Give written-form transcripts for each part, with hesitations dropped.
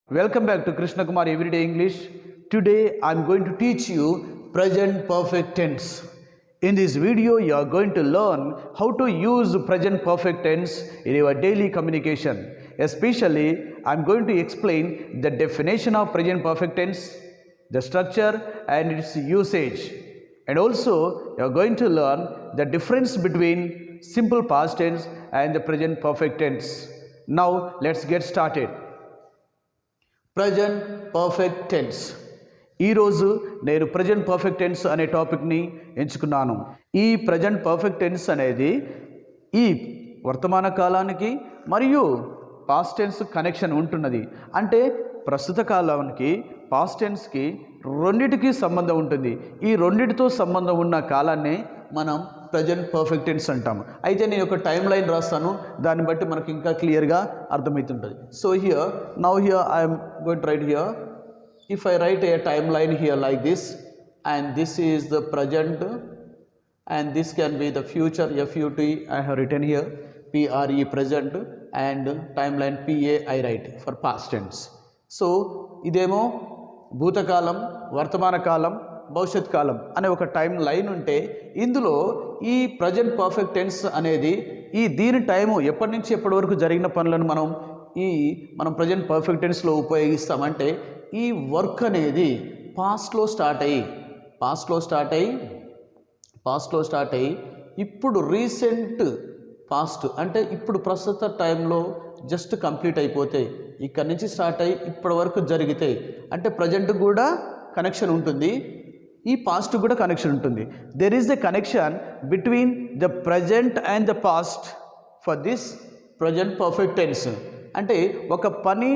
Welcome back to Krishna Kumar Everyday English. Today I am going to teach you present perfect tense. In this video you are going to learn how to use present perfect tense in your daily communication. Especially I am going to explain the definition of present perfect tense, the structure and its usage. And also you are going to learn the difference between simple past tense and the present perfect tense. Now let's get started. Present perfect tense. ఈరోజు నేను present perfect tense అనే టాపిక్ని ఎంచుకున్నాను. ఈ present perfect tense అనేది ఈ వర్తమాన కాలానికి మరియు పాస్ట్ టెన్స్ కనెక్షన్ ఉంటున్నది. అంటే ప్రస్తుత కాలానికి పాస్ట్ టెన్స్కి రెండిటికి సంబంధం ఉంటుంది. ఈ రెండిటితో సంబంధం ఉన్న కాలాన్ని మనం ప్రజెంట్ పర్ఫెక్ట్ టెన్స్ అంటాము. అయితే నేను ఒక టైం లైన్ రాస్తాను, దాన్ని బట్టి మనకి ఇంకా క్లియర్గా అర్థమవుతుంటుంది. So here I'm going to write here. If I write a timeline here like this, and this is the present and this can be the future, FUT I have written here, PRE present, and timeline PA I write for past tense. So ఇదేమో భూతకాలం, వర్తమాన కాలం, భవిష్యత్ కాలం అనే ఒక time line ఉంటే, ఇందులో ఈ present perfect tense అనేది దీని టైము ఎప్పటి నుంచి ఎప్పటి వరకు జరిగిన పనులను మనం ప్రజెంట్ పర్ఫెక్ట్ టెన్స్లో ఉపయోగిస్తామంటే, ఈ వర్క్ అనేది పాస్ట్లో స్టార్ట్ అయ్యి ఇప్పుడు రీసెంట్ పాస్ట్ అంటే ఇప్పుడు ప్రస్తుత టైంలో జస్ట్ కంప్లీట్ అయిపోతే, ఇక్కడి నుంచి స్టార్ట్ అయ్యి ఇప్పటి వరకు జరిగితే, అంటే ప్రజెంట్ కూడా కనెక్షన్ ఉంటుంది, ఈ పాస్ట్ కూడా కనెక్షన్ ఉంటుంది. There is the connection between the present and the past for this present perfect tense. అంటే ఒక పని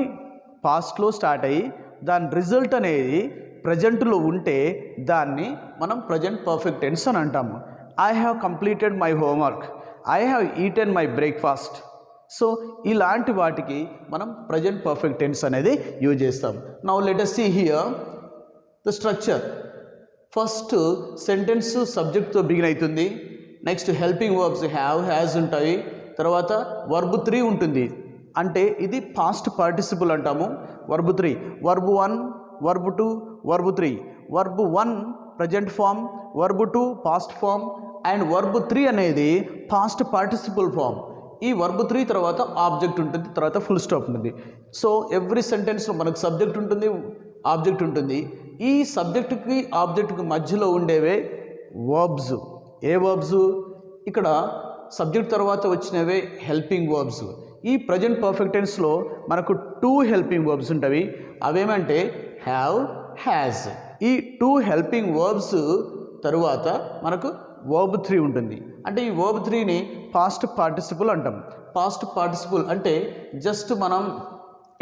పాస్ట్లో స్టార్ట్ అయ్యి దాని రిజల్ట్ అనేది ప్రజెంట్లో ఉంటే దాన్ని మనం ప్రజెంట్ పర్ఫెక్ట్ టెన్స్ అని అంటాము. I have completed my homework, I have eaten my breakfast. So ఇలాంటి వాటికి మనం ప్రజెంట్ పర్ఫెక్ట్ టెన్స్ అనేది యూజ్ చేస్తాం. Now let us see here the structure. First sentence సబ్జెక్ట్తో బిగిన్ అవుతుంది. Next helping verbs have, has ఉంటాయి. తర్వాత వర్బ్ 3 ఉంటుంది, అంటే ఇది పాస్ట్ పార్టిసిపుల్ అంటాము. Verb 3, verb 1, verb 2, verb 3. Verb 1 present form, verb 2 past form, and verb 3 అనేది పాస్ట్ పార్టిసిపుల్ ఫామ్. ఈ వర్బ్ 3 తర్వాత ఆబ్జెక్ట్ ఉంటుంది, తర్వాత ఫుల్ స్టాప్ ఉంటుంది. సో ఎవ్రీ సెంటెన్స్లో మనకు సబ్జెక్ట్ ఉంటుంది, ఆబ్జెక్ట్ ఉంటుంది. ఈ సబ్జెక్టుకి ఆబ్జెక్టుకి మధ్యలో ఉండేవే వర్బ్స్. ఏ వర్బ్స్? ఇక్కడ సబ్జెక్ట్ తర్వాత వచ్చినవే హెల్పింగ్ వర్బ్స్. ఈ ప్రజెంట్ పర్ఫెక్ట్ టెన్స్లో మనకు 2 హెల్పింగ్ వర్బ్స్ ఉంటాయి. అవేమంటే హ్యావ్, హ్యాజ్. ఈ 2 హెల్పింగ్ వర్బ్స్ తరువాత మనకు వర్బ్ 3 ఉంటుంది. అంటే ఈ వర్బ్ 3ని పాస్ట్ పార్టిసిపుల్ అంటాం. పాస్ట్ పార్టిసిపుల్ అంటే జస్ట్ మనం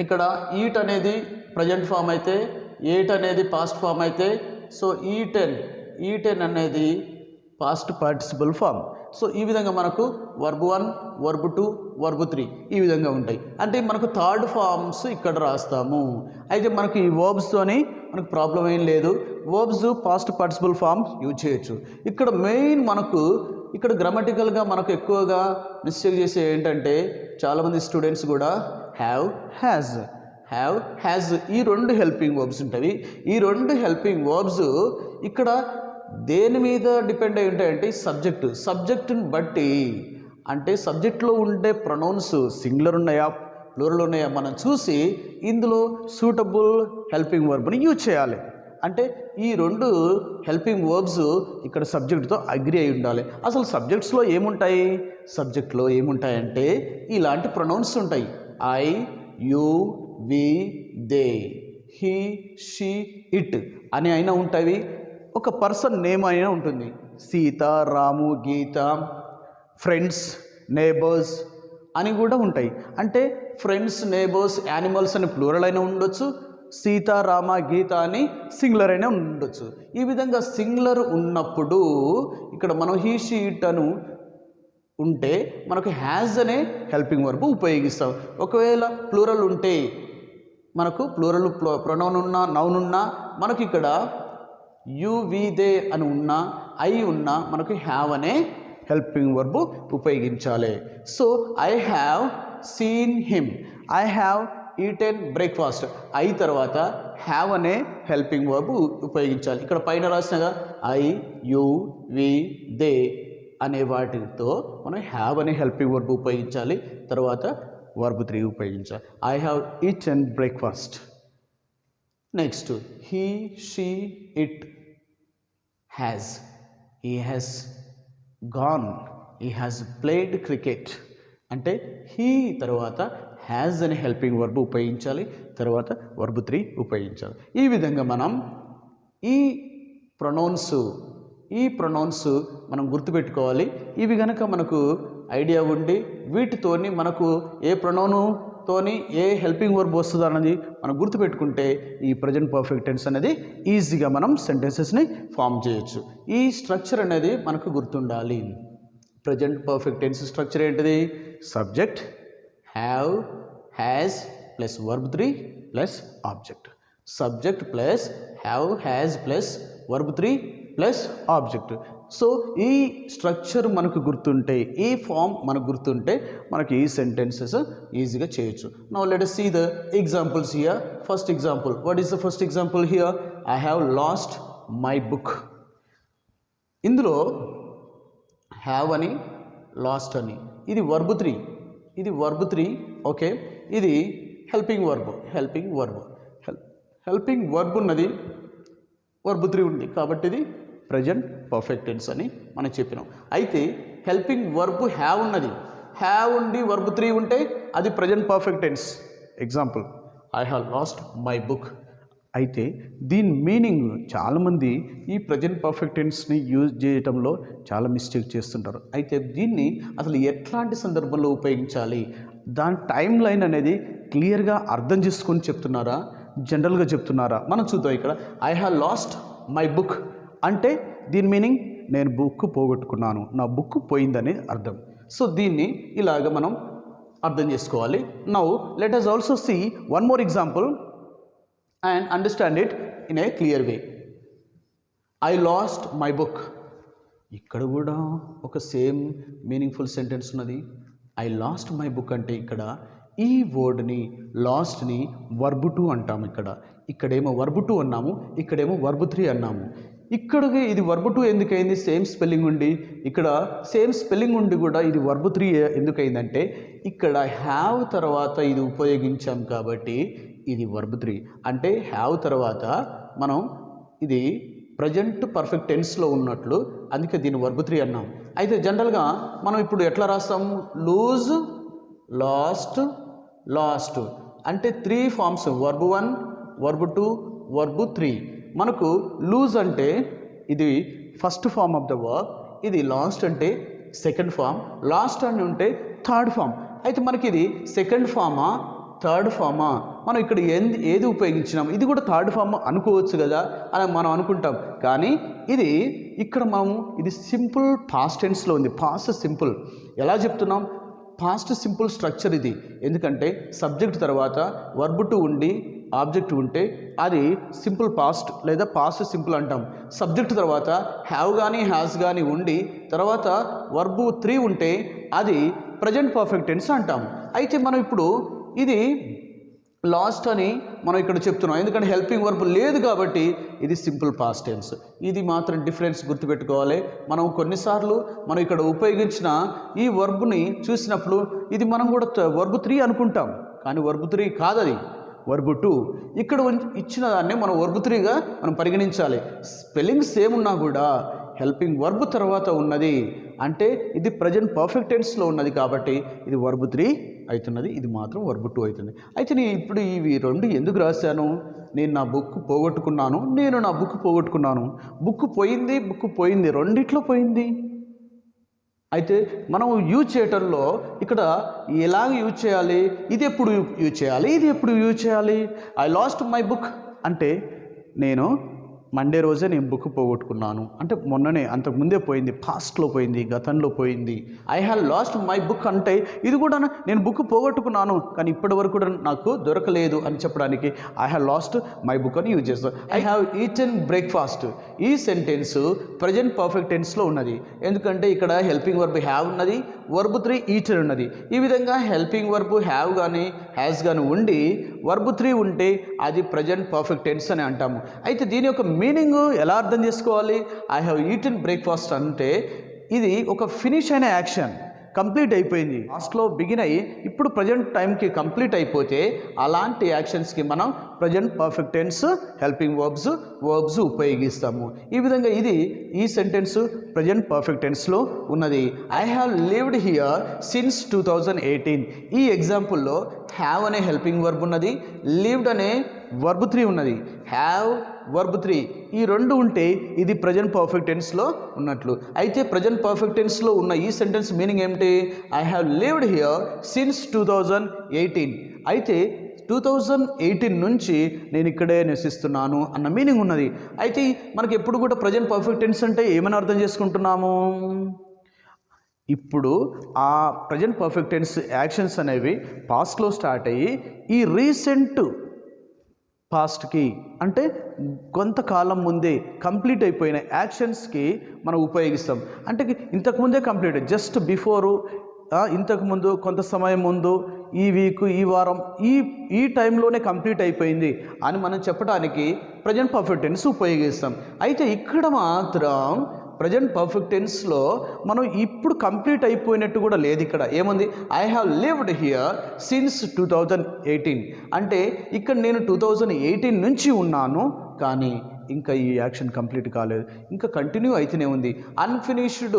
ఇక్కడ ఈట్ అనేది ప్రజెంట్ ఫామ్ అయితే, ఏట్ అనేది పాస్ట్ ఫామ్ అయితే, సో ఈటెన్ అనేది పాస్ట్ పార్టిసిపుల్ ఫామ్. సో ఈ విధంగా మనకు వర్బ్ 1, వర్బ్ 2, వర్బ్ 3 ఈ విధంగా ఉంటాయి. అంటే మనకు థర్డ్ ఫామ్స్ ఇక్కడ రాస్తాము. అయితే మనకు ఈ వర్బ్స్తోని మనకు ప్రాబ్లం ఏం లేదు. Verbs past participle form use చేయొచ్చు. ఇక్కడ మెయిన్ మనకు ఇక్కడ గ్రామటికల్గా మనకు ఎక్కువగా మిస్టేక్ చేసే ఏంటంటే, చాలామంది స్టూడెంట్స్ కూడా హ్యావ్, హ్యాజ్ ఈ 2 హెల్పింగ్ వర్బ్స్ ఉంటాయి. ఈ 2 హెల్పింగ్ వర్బ్స్ ఇక్కడ దేని మీద డిపెండ్ అయి ఉంటాయంటే సబ్జెక్టుని బట్టి. అంటే సబ్జెక్ట్లో ఉండే ప్రొనౌన్స్ సింగులర్ ఉన్నాయా, ప్లూరల్ ఉన్నాయా మనం చూసి ఇందులో సూటబుల్ హెల్పింగ్ వర్బ్ని యూజ్ చేయాలి. అంటే ఈ 2 హెల్పింగ్ వర్బ్స్ ఇక్కడ సబ్జెక్ట్తో అగ్రి అయి ఉండాలి. అసలు సబ్జెక్ట్స్లో ఏముంటాయంటే ఇలాంటి ప్రొనౌన్స్ ఉంటాయి. I, you, we, they, he, she, it అని అయినా ఉంటాయి. ఒక పర్సన్ నేమ్ అయినా ఉంటుంది. సీత, రాము, గీత, ఫ్రెండ్స్, నేబర్స్ అని కూడా ఉంటాయి. అంటే ఫ్రెండ్స్, నేబర్స్, యానిమల్స్ అని ప్లూరల్ అయినా ఉండొచ్చు, సీత, రామ, గీత అని సింగులర్ అయినా ఉండొచ్చు. ఈ విధంగా సింగులర్ ఉన్నప్పుడు ఇక్కడ మనం హీ, షీ, ఇట్ అను ఉంటే మనకు హ్యాజ్ అనే హెల్పింగ్ వర్బ్ ఉపయోగిస్తాం. ఒకవేళ ప్లూరల్ ఉంటే మనకు ప్లూరల్ ప్రొనౌన్ ఉన్నా, నౌన్ ఉన్నా, మనకి ఇక్కడ యు, వి, దే అని ఉన్నా, ఐ ఉన్నా మనకు హ్యావ్ అనే హెల్పింగ్ వర్బ్ ఉపయోగించాలి. So I have seen him, I have eaten breakfast. I తర్వాత హ్యావ్ అనే హెల్పింగ్ వర్బ్ ఉపయోగించాలి. ఇక్కడ పైన రాసినగా ఐ, యు, వి, దే అనే వాటితో మనం హ్యావ్ అనే హెల్పింగ్ వర్బ్ ఉపయోగించాలి. తర్వాత వర్బ్ 3 ఉపయోగించాలి. I have eaten breakfast. Next he, she, it has. He has gone. He has played cricket. అంటే హీ తర్వాత హ్యాస్ అనే హెల్పింగ్ వర్బ్ ఉపయోగించాలి. తర్వాత వర్బ్ 3 ఉపయోగించాలి. ఈ విధంగా మనం ఈ ప్రొనౌన్స్ మనం గుర్తుపెట్టుకోవాలి. ఇవి కనుక మనకు ఐడియా ఉండి వీటితోని మనకు ఏ ప్రొనౌన్తోని ఏ హెల్పింగ్ వర్బ్ వస్తుంది అన్నది మనం గుర్తుపెట్టుకుంటే ఈ ప్రజెంట్ పర్ఫెక్ట్ టెన్స్ అనేది ఈజీగా మనం సెంటెన్సెస్ని ఫామ్ చేయొచ్చు. ఈ స్ట్రక్చర్ అనేది మనకు గుర్తుండాలి. ప్రజెంట్ పర్ఫెక్ట్ టెన్స్ స్ట్రక్చర్ ఏంటిది? Subject, have, has plus verb 3 plus object. Subject plus have, has plus verb 3 plus object. So ఈ స్ట్రక్చర్ మనకు గుర్తుంటే, ఈ ఫామ్ మనకు గుర్తుంటే మనకి ఈ సెంటెన్సెస్ ఈజీగా చేయొచ్చు. Now let us see the examples here. First example, what is the first example here? I have lost my book. ఇందులో హ్యావ్ అని, లాస్ట్ అని, ఇది వర్బ్ 3, ఓకే. ఇది హెల్పింగ్ వర్బ్ ఉన్నది, వర్బ్ 3 ఉంది కాబట్టి ఇది ప్రజెంట్ పర్ఫెక్ట్ టెన్స్ అని మనం చెప్పినాం. అయితే హెల్పింగ్ వర్బ్ హ్యావ్ ఉన్నది, హ్యావ్ ఉండి వర్బ్ 3 ఉంటే అది present perfect tense. Example, I have lost my book. అయితే దీని మీనింగ్ చాలామంది ఈ ప్రజెంట్ పర్ఫెక్ట్ టెన్స్ని యూజ్ చేయటంలో చాలా మిస్టేక్ చేస్తుంటారు. అయితే దీన్ని అసలు ఎట్లాంటి సందర్భంలో ఉపయోగించాలి, దాని టైం లైన్ అనేది క్లియర్గా అర్థం చేసుకొని చెప్తున్నారా, జనరల్గా చెప్తున్నారా మనం చూద్దాం. ఇక్కడ I have lost my book అంటే దీని మీనింగ్ నేను బుక్ పోగొట్టుకున్నాను, నా బుక్ పోయిందని అర్థం. సో దీన్ని ఇలాగ మనం అర్థం చేసుకోవాలి. Now let us also see one more example and understand it in a clear way. I lost my book. ఇక్కడ కూడా ఒక సేమ్ మీనింగ్ఫుల్ సెంటెన్స్ ఉన్నది. ఐ లాస్ట్ మై బుక్ అంటే ఇక్కడ ఈ వర్డ్ని, లాస్ట్ని వర్బ్ 2 అంటాము. ఇక్కడేమో వర్బ్ 2 అన్నాము, ఇక్కడేమో వర్బ్ 3 అన్నాము. ఇక్కడికి ఇది వర్బ్ 2 ఎందుకైంది? సేమ్ స్పెల్లింగ్ ఉండి, ఇక్కడ సేమ్ స్పెల్లింగ్ ఉండి కూడా ఇది వర్బ్ 3 ఎందుకైందంటే ఇక్కడ హ్యావ్ తర్వాత ఇది ఉపయోగించాం కాబట్టి ఇది వర్బ్ 3. అంటే హ్యావ్ తర్వాత మనం ఇది ప్రజెంట్ పర్ఫెక్ట్ టెన్స్లో ఉన్నట్లు, అందుకే దీన్ని వర్బ్ 3 అన్నాం. అయితే జనరల్గా మనం ఇప్పుడు ఎట్లా రాస్తాము? లూజ్, లాస్ట్ అంటే 3 ఫామ్స్, వర్బ్ 1, వర్బ్ 2, వర్బ్ 3. మనకు లూజ్ అంటే ఇది first form of the verb, ఇది లాస్ట్ అంటే సెకండ్ ఫామ్, లాస్ట్ అని ఉంటే థర్డ్ ఫామ్. అయితే మనకి ఇది సెకండ్ ఫామా, థర్డ్ ఫామా, మనం ఇక్కడ ఏది ఉపయోగించినాం, ఇది కూడా థర్డ్ ఫామ్ అనుకోవచ్చు కదా అని మనం అనుకుంటాం. కానీ ఇది ఇక్కడ మనం ఇది సింపుల్ పాస్ట్ టెన్స్లో ఉంది. పాస్ట్ సింపుల్ ఎలా చెప్తున్నాం? పాస్ట్ సింపుల్ స్ట్రక్చర్ ఇది. ఎందుకంటే సబ్జెక్ట్ తర్వాత వర్బ్ 2 ఉండి ఆబ్జెక్ట్ ఉంటే అది సింపుల్ పాస్ట్ లేదా పాస్ట్ సింపుల్ అంటాం. సబ్జెక్ట్ తర్వాత హ్యావ్ కానీ హ్యాస్ కానీ ఉండి తర్వాత వర్బ్ 3 ఉంటే అది ప్రజెంట్ పర్ఫెక్ట్ టెన్స్ అంటాం. అయితే మనం ఇప్పుడు ఇది లాస్ట్ అని మనం ఇక్కడ చెప్తున్నాం, ఎందుకంటే హెల్పింగ్ వర్బ్ లేదు కాబట్టి ఇది సింపుల్ పాస్ట్ టెన్స్. ఇది మాత్రం డిఫరెన్స్ గుర్తుపెట్టుకోవాలి. మనం కొన్నిసార్లు మనం ఇక్కడ ఉపయోగించిన ఈ వర్బ్ని చూసినప్పుడు ఇది మనం కూడా వర్బ్ 3 అనుకుంటాం, కానీ వర్బ్ 3 కాదు, అది వర్బ్ 2. ఇక్కడ ఇచ్చిన దాన్ని మనం వర్బ్ 3గా మనం పరిగణించాలి. స్పెల్లింగ్ సేమ్ ఉన్నా కూడా హెల్పింగ్ వర్బ్ తర్వాత ఉన్నది అంటే ఇది ప్రజెంట్ పర్ఫెక్ట్ టెన్స్లో ఉన్నది కాబట్టి ఇది వర్బ్ 3 అవుతున్నది, ఇది మాత్రం వర్బ్ 2 అవుతుంది. అయితే నేను ఇప్పుడు ఇవి రెండు ఎందుకు రాశాను? నేను నా బుక్ పోగొట్టుకున్నాను, బుక్ పోయింది, రెండిట్లో పోయింది. అయితే మనం యూజ్ చేయటంలో ఇక్కడ ఎలాగ యూజ్ చేయాలి, ఇది ఎప్పుడు యూజ్ చేయాలి, ఇది ఎప్పుడు యూజ్ చేయాలి? ఐ లాస్ట్ మై బుక్ అంటే నేను మండే రోజే నేను బుక్ పోగొట్టుకున్నాను. అంటే మొన్ననే, అంతకుముందే పోయింది, పాస్ట్లో పోయింది, గతంలో పోయింది. I have lost my book అంటే ఇది కూడా నేను బుక్ పోగొట్టుకున్నాను కానీ ఇప్పటి వరకు కూడా నాకు దొరకలేదు అని చెప్పడానికి I have lost my book అని యూజ్ చేస్తాను. I have eaten breakfast. ఈ సెంటెన్స్ ప్రజెంట్ పర్ఫెక్ట్ టెన్స్లో ఉన్నది. ఎందుకంటే ఇక్కడ హెల్పింగ్ వర్బ్ హ్యావ్ ఉన్నది, వర్బ్ 3 ఈటెన్ ఉన్నది. ఈ విధంగా హెల్పింగ్ వర్బ్ హ్యావ్ కానీ హ్యాస్ కానీ ఉండి వర్బ్ 3 ఉంటే అది ప్రజెంట్ పర్ఫెక్ట్ టెన్స్ అని అంటాము. అయితే దీని యొక్క మీనింగ్ ఎలా అర్థం చేసుకోవాలి? ఐ హ్యావ్ ఈటెన్ బ్రేక్ఫాస్ట్ అంటే ఇది ఒక ఫినిష్ అయిన యాక్షన్, కంప్లీట్ అయిపోయింది. లాస్ట్లో బిగిన్ అయ్యి ఇప్పుడు ప్రజెంట్ టైంకి కంప్లీట్ అయిపోతే అలాంటి యాక్షన్స్కి మనం present perfect tense helping verbs ఉపయోగిస్తాము. ఈ విధంగా ఈ సెంటెన్స్ ప్రజెంట్ పర్ఫెక్ట్ టెన్స్లో ఉన్నది. I have lived here since 2018. ఈ ఎగ్జాంపుల్లో హ్యావ్ అనే హెల్పింగ్ వర్బ్ ఉన్నది, లివ్డ్ అనే వర్బ్ 3 ఉన్నది. హ్యావ్ వర్బ్ 3 ఈ రెండు ఉంటే ఇది ప్రజెంట్ పర్ఫెక్ట్ టెన్స్లో ఉన్నట్లు. అయితే ప్రజెంట్ పర్ఫెక్ట్ టెన్స్లో ఉన్న ఈ సెంటెన్స్ మీనింగ్ ఏమిటి? I have lived here since 2018. అయితే 2018 నుంచి నేను ఇక్కడే నివసిస్తున్నాను అన్న మీనింగ్ ఉన్నది. అయితే మనకి ఎప్పుడు కూడా ప్రజెంట్ పర్ఫెక్ట్ టెన్స్ అంటే ఏమని అర్థం చేసుకుంటున్నాము? ఇప్పుడు ఆ ప్రజెంట్ పర్ఫెక్ట్ టెన్స్ యాక్షన్స్ అనేవి పాస్ట్లో స్టార్ట్ అయ్యి ఈ రీసెంట్ పాస్ట్కి అంటే కొంతకాలం ముందే కంప్లీట్ అయిపోయిన యాక్షన్స్కి మనం ఉపయోగిస్తాం. అంటే ఇంతకుముందే కంప్లీట్, జస్ట్ బిఫోరు, ఇంతకుముందు, కొంత సమయం ముందు, ఈ వీక్, ఈ వారం, ఈ టైంలోనే కంప్లీట్ అయిపోయింది అని మనం చెప్పడానికి ప్రజెంట్ పర్ఫెక్ట్ టెన్స్ ఉపయోగిస్తాం. అయితే ఇక్కడ మాత్రం ప్రజెంట్ పర్ఫెక్ట్ టెన్స్లో మనం ఇప్పుడు కంప్లీట్ అయిపోయినట్టు కూడా లేదు. ఇక్కడ ఏముంది? I have lived here since 2018 అంటే ఇక్కడ నేను 2018 నుంచి ఉన్నాను కానీ ఇంకా ఈ యాక్షన్ కంప్లీట్ కాలేదు, ఇంకా కంటిన్యూ అయితేనే ఉంది. అన్ఫినిష్డ్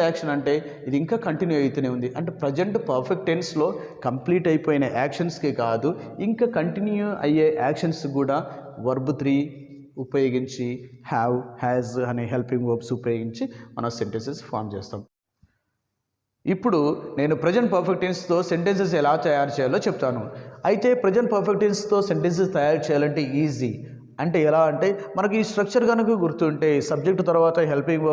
యాక్షన్ అంటే ఇది ఇంకా కంటిన్యూ అయితేనే ఉంది. అంటే ప్రజెంట్ పర్ఫెక్ట్ టెన్స్లో కంప్లీట్ అయిపోయిన యాక్షన్స్కే కాదు, ఇంకా కంటిన్యూ అయ్యే యాక్షన్స్ కూడా వర్బ్ 3 ఉపయోగించి హ్యావ్, హ్యాజ్ అనే హెల్పింగ్ వర్బ్స్ ఉపయోగించి మనం సెంటెన్సెస్ ఫామ్ చేస్తాం. ఇప్పుడు నేను ప్రజెంట్ పర్ఫెక్ట్ టెన్స్తో సెంటెన్సెస్ ఎలా తయారు చేయాలో చెప్తాను. అయితే ప్రజెంట్ పర్ఫెక్ట్ టెన్స్తో సెంటెన్సెస్ తయారు చేయాలంటే ఈజీ. అంటే ఎలా అంటే మనకి ఈ స్ట్రక్చర్ కనుక గుర్తుంటే సబ్జెక్ట్ తర్వాత హెల్పింగ్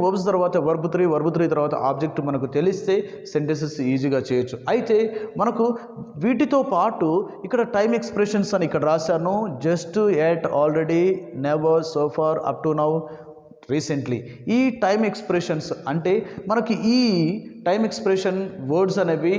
వర్బ్స్ తర్వాత వర్బ్ 3 తర్వాత ఆబ్జెక్ట్ మనకు తెలిస్తే సెంటెన్సెస్ ఈజీగా చేయొచ్చు. అయితే మనకు వీటితో పాటు ఇక్కడ టైమ్ ఎక్స్ప్రెషన్స్ అని ఇక్కడ రాశాను. Just, yet, already, never, so far, up to now, recently. ఈ టైమ్ ఎక్స్ప్రెషన్స్ అంటే మనకి ఈ టైమ్ ఎక్స్ప్రెషన్ వర్డ్స్ అనేవి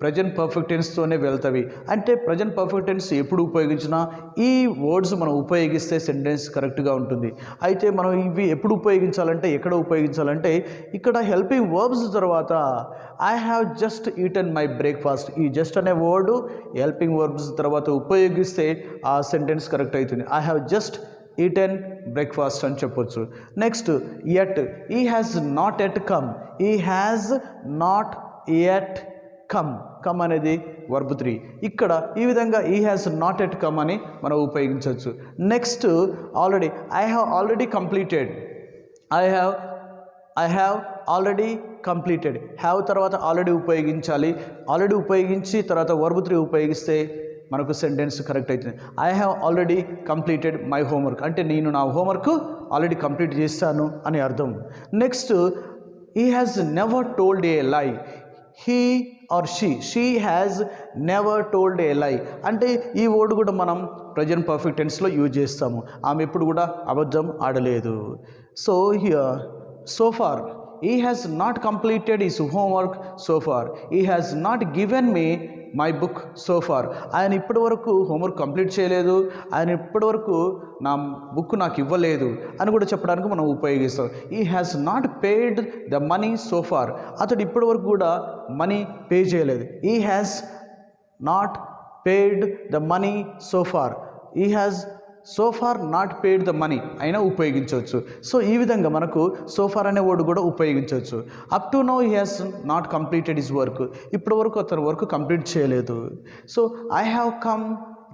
ప్రజెంట్ పర్ఫెక్ట్ టెన్స్తోనే వెళ్తవి. అంటే ప్రజెంట్ పర్ఫెక్ట్ టెన్స్ ఎప్పుడు ఉపయోగించినా ఈ వర్డ్స్ మనం ఉపయోగిస్తే సెంటెన్స్ కరెక్ట్గా ఉంటుంది. అయితే మనం ఇవి ఎప్పుడు ఉపయోగించాలంటే, ఎక్కడ ఉపయోగించాలంటే ఇక్కడ హెల్పింగ్ వర్బ్స్ తర్వాత I have just eaten my breakfast, ఈ జస్ట్ అనే వర్డ్ హెల్పింగ్ వర్బ్స్ తర్వాత ఉపయోగిస్తే ఆ సెంటెన్స్ కరెక్ట్ అవుతుంది. I have just eaten breakfast అని చెప్పొచ్చు. నెక్స్ట్ ఎట్, ఈ హ్యాజ్ నాట్ ఎట్ కమ్, ఈ హ్యాజ్ నాట్ ఎట్ కమ్ అనేది వర్బ్ 3. ఇక్కడ ఈ విధంగా ఈ హ్యాస్ నాట్ ఎట్ కమ్ అని మనం ఉపయోగించవచ్చు. Next already, I have already completed, I have already completed. Have తర్వాత ఆల్రెడీ ఉపయోగించాలి. ఆల్రెడీ ఉపయోగించి తర్వాత వర్బ్ 3 ఉపయోగిస్తే మనకు సెంటెన్స్ కరెక్ట్ అవుతుంది. I have already completed my homework అంటే నేను నా హోంవర్క్ ఆల్రెడీ కంప్లీట్ చేస్తాను అని అర్థం. Next he has never told a lie, he or she has never told a lie అంటే ఈ వర్డ్ కూడా మనం ప్రజెంట్ పర్ఫెక్ట్ టెన్స్లో యూజ్ చేస్తాము. ఆమె ఎప్పుడు కూడా అబద్ధం ఆడలేదు. So here, so far, he has not completed his homework so far, he has not given me my book so far. ఆయన ఇప్పటి వరకు హోంవర్క్ కంప్లీట్ చేయలేదు, ఆయన ఇప్పటి వరకు నా బుక్ నాకు ఇవ్వలేదు అని కూడా చెప్పడానికి మనం ఉపయోగిస్తాం. He has not paid the money so far, అతడు ఇప్పటి వరకు కూడా మనీ పే చేయలేదు. He has not paid the money so far, he has so far not paid the money అయినా ఉపయోగించవచ్చు. సో ఈ విధంగా మనకు సో ఫార్ అనే వర్డ్ కూడా ఉపయోగించవచ్చు. Up to now he has not completed his work, ఇప్పటి వరకు అతను వర్క్ కంప్లీట్ చేయలేదు. So I have come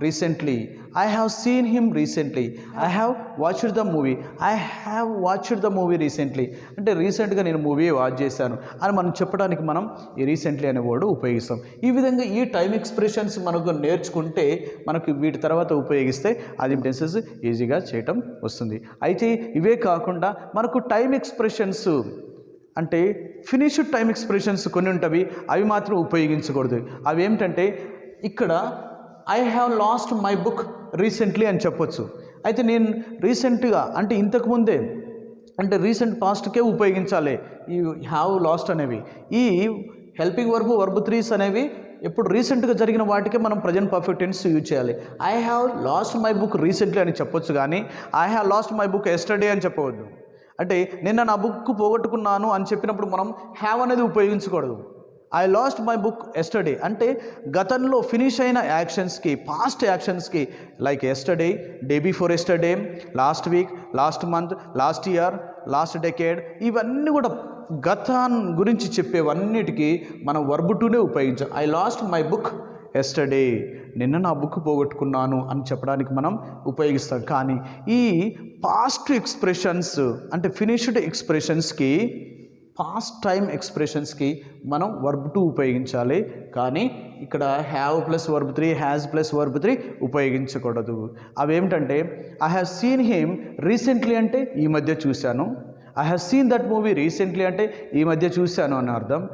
recently, I have seen him recently, I have watched the movie, I have watched the movie recently. అంటే రీసెంట్గా నేను movie watch చేశాను అని మనం చెప్పడానికి మనం ఈ రీసెంట్లీ అనే వర్డ్ ఉపయోగిస్తాం. ఈ విధంగా ఈ టైం ఎక్స్ప్రెషన్స్ మనకు నేర్చుకుంటే మనకు వీటి తర్వాత ఉపయోగిస్తే అది టెన్సెస్ ఈజీగా చేయటం వస్తుంది. అయితే ఇవే కాకుండా మనకు టైం ఎక్స్ప్రెషన్స్ అంటే ఫినిష్డ్ టైం ఎక్స్ప్రెషన్స్ కొన్ని ఉంటవి, అవి మాత్రం ఉపయోగించకూడదు. అవి ఏమిటంటే ఇక్కడ I have lost my book recently అని చెప్పొచ్చు. అయితే నేను రీసెంట్గా అంటే ఇంతకుముందే అంటే రీసెంట్ పాస్ట్కే ఉపయోగించాలి ఈ హ్యావ్ లాస్ట్ అనేవి. ఈ హెల్పింగ్ వర్బ్ 3s అనేవి ఎప్పుడు రీసెంట్గా జరిగిన వాటికే మనం ప్రజెంట్ పర్ఫెక్ట్ టెన్స్ యూజ్ చేయాలి. I have lost my book recently అని చెప్పొచ్చు, కానీ I have lost my book yesterday అని చెప్పవద్దు. అంటే నిన్న నా బుక్ పోగొట్టుకున్నాను అని చెప్పినప్పుడు మనం హ్యావ్ అనేది ఉపయోగించకూడదు. I lost my book yesterday అంటే గతంలో ఫినిష్ అయిన యాక్షన్స్కి, పాస్ట్ యాక్షన్స్కి, like yesterday, day before yesterday, last week, last month, last year, last decade, ఇవన్నీ కూడా గతం గురించి చెప్పేవన్నిటికీ మనం వర్బ్ టూనే ఉపయోగించాం. I lost my book yesterday, నిన్న నా బుక్ పోగొట్టుకున్నాను అని చెప్పడానికి మనం ఉపయోగిస్తాం. కానీ ఈ పాస్ట్ ఎక్స్ప్రెషన్స్ అంటే ఫినిష్డ్ ఎక్స్ప్రెషన్స్కి, పాస్ట్ టైం ఎక్స్ప్రెషన్స్కి మనం వర్బ్ 2 ఉపయోగించాలి. కానీ ఇక్కడ have plus verb 3, has plus verb 3 ఉపయోగించకూడదు. అవి ఏమిటంటే I have seen him recently అంటే ఈ మధ్య చూశాను, I have seen that movie recently అంటే ఈ మధ్య చూశాను అని అర్థం.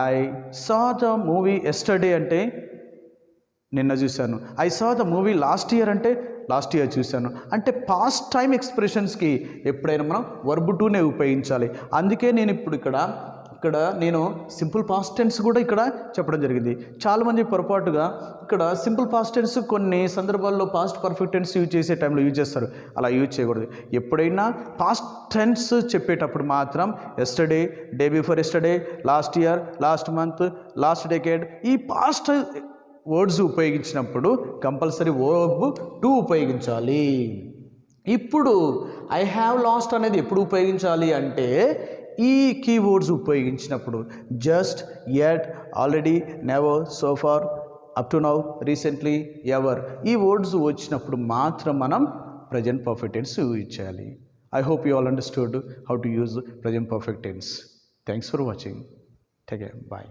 I saw the movie yesterday అంటే నిన్న చూశాను, I saw the movie last year అంటే లాస్ట్ ఇయర్ చూశాను. అంటే పాస్ట్ టైం ఎక్స్ప్రెషన్స్కి ఎప్పుడైనా మనం వర్బ్ 2నే ఉపయోగించాలి. అందుకే నేను ఇప్పుడు ఇక్కడ నేను సింపుల్ పాస్ట్ టెన్స్ కూడా ఇక్కడ చెప్పడం జరిగింది. చాలామంది పొరపాటుగా ఇక్కడ సింపుల్ పాస్ట్ టెన్స్ కొన్ని సందర్భాల్లో పాస్ట్ పర్ఫెక్ట్ టెన్స్ యూజ్ చేసే టైంలో యూజ్ చేస్తారు. అలా యూజ్ చేయకూడదు. ఎప్పుడైనా పాస్ట్ టెన్స్ చెప్పేటప్పుడు మాత్రం yesterday, day before yesterday, last year, last month, last decade, ఈ పాస్ట్ వర్డ్స్ ఉపయోగించినప్పుడు కంపల్సరీ వర్బ్ 2 ఉపయోగించాలి. ఇప్పుడు ఐ హ్యావ్ లాస్ట్ అనేది ఎప్పుడు ఉపయోగించాలి అంటే ఈ కీవర్డ్స్ ఉపయోగించినప్పుడు. Just, yet, already, never, so far, up to now, recently, ever, ఈ వర్డ్స్ వచ్చినప్పుడు మాత్రం మనం ప్రజెంట్ పర్ఫెక్ట్ టెన్స్ యూజ్ చేయాలి. I hope you all understood how to use present perfect tense. Thanks for watching. Take care. Bye.